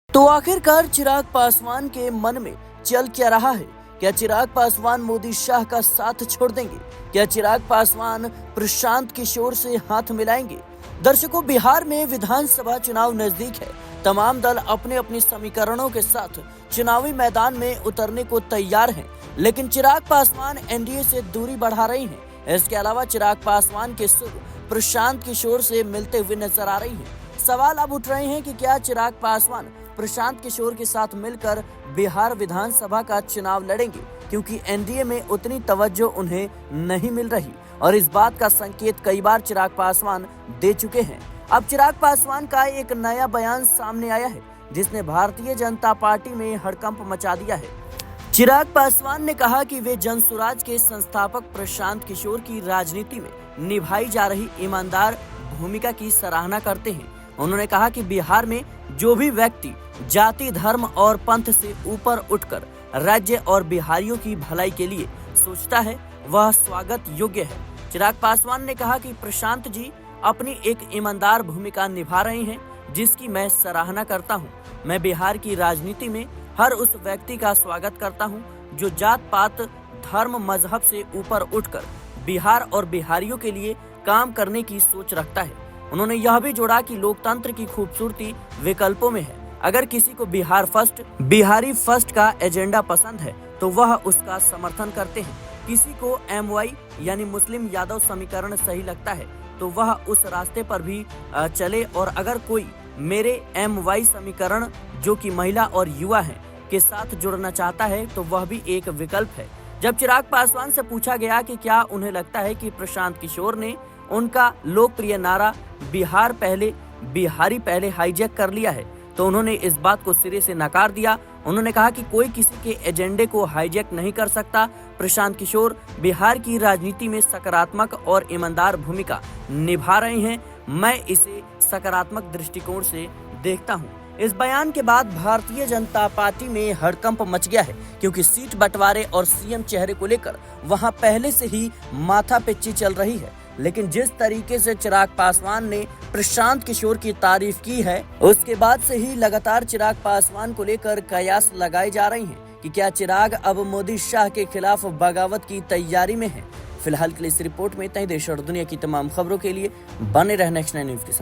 तो आखिरकार चिराग पासवान के मन में चल क्या रहा है? क्या चिराग पासवान मोदी शाह का साथ छोड़ देंगे? क्या चिराग पासवान प्रशांत किशोर से हाथ मिलाएंगे? दर्शकों, बिहार में विधानसभा चुनाव नजदीक है। तमाम दल अपने अपने समीकरणों के साथ चुनावी मैदान में उतरने को तैयार हैं, लेकिन चिराग पासवान एनडीए से दूरी बढ़ा रही हैं। इसके अलावा चिराग पासवान के सुर प्रशांत किशोर से मिलते हुए नजर आ रही हैं। सवाल अब उठ रहे हैं कि क्या चिराग पासवान प्रशांत किशोर के साथ मिलकर बिहार विधानसभा का चुनाव लड़ेंगे, क्योंकि एनडीए में उतनी तवज्जो उन्हें नहीं मिल रही और इस बात का संकेत कई बार चिराग पासवान दे चुके हैं। अब चिराग पासवान का एक नया बयान सामने आया है, जिसने भारतीय जनता पार्टी में हड़कंप मचा दिया है। चिराग पासवान ने कहा कि वे जनसुराज के संस्थापक प्रशांत किशोर की राजनीति में निभाई जा रही ईमानदार भूमिका की सराहना करते हैं। उन्होंने कहा कि बिहार में जो भी व्यक्ति जाति, धर्म और पंथ से ऊपर उठकर राज्य और बिहारियों की भलाई के लिए सोचता है, वह स्वागत योग्य है। चिराग पासवान ने कहा कि प्रशांत जी अपनी एक ईमानदार भूमिका निभा रहे हैं, जिसकी मैं सराहना करता हूं। मैं बिहार की राजनीति में हर उस व्यक्ति का स्वागत करता हूं जो जात पात, धर्म, मजहब से ऊपर उठकर बिहार और बिहारियों के लिए काम करने की सोच रखता है। उन्होंने यह भी जोड़ा कि लोकतंत्र की खूबसूरती विकल्पों में है। अगर किसी को बिहार फर्स्ट, बिहारी फर्स्ट का एजेंडा पसंद है तो वह उसका समर्थन करते हैं। किसी को MY यानी मुस्लिम यादव समीकरण सही लगता है तो वह उस रास्ते पर भी चले, और अगर कोई मेरे MY समीकरण, जो कि महिला और युवा है, के साथ जुड़ना चाहता है तो वह भी एक विकल्प है। जब चिराग पासवान से पूछा गया कि क्या उन्हें लगता है कि प्रशांत किशोर ने उनका लोकप्रिय नारा बिहार पहले, बिहारी पहले हाईजैक कर लिया है, तो उन्होंने इस बात को सिरे से नकार दिया। उन्होंने कहा कि कोई किसी के एजेंडे को हाईजैक नहीं कर सकता। प्रशांत किशोर बिहार की राजनीति में सकारात्मक और ईमानदार भूमिका निभा रहे हैं। मैं इसे सकारात्मक दृष्टिकोण से देखता हूं। इस बयान के बाद भारतीय जनता पार्टी में हड़कंप मच गया है, क्योंकि सीट बंटवारे और सीएम चेहरे को लेकर वहां पहले से ही माथापच्ची चल रही है। लेकिन जिस तरीके से चिराग पासवान ने प्रशांत किशोर की तारीफ की है, उसके बाद से ही लगातार चिराग पासवान को लेकर कयास लगाई जा रही हैं कि क्या चिराग अब मोदी शाह के खिलाफ बगावत की तैयारी में है। फिलहाल के लिए इस रिपोर्ट में इतना ही। देश और दुनिया की तमाम खबरों के लिए बने रहना नेक्स्ट 9 न्यूज के साथ।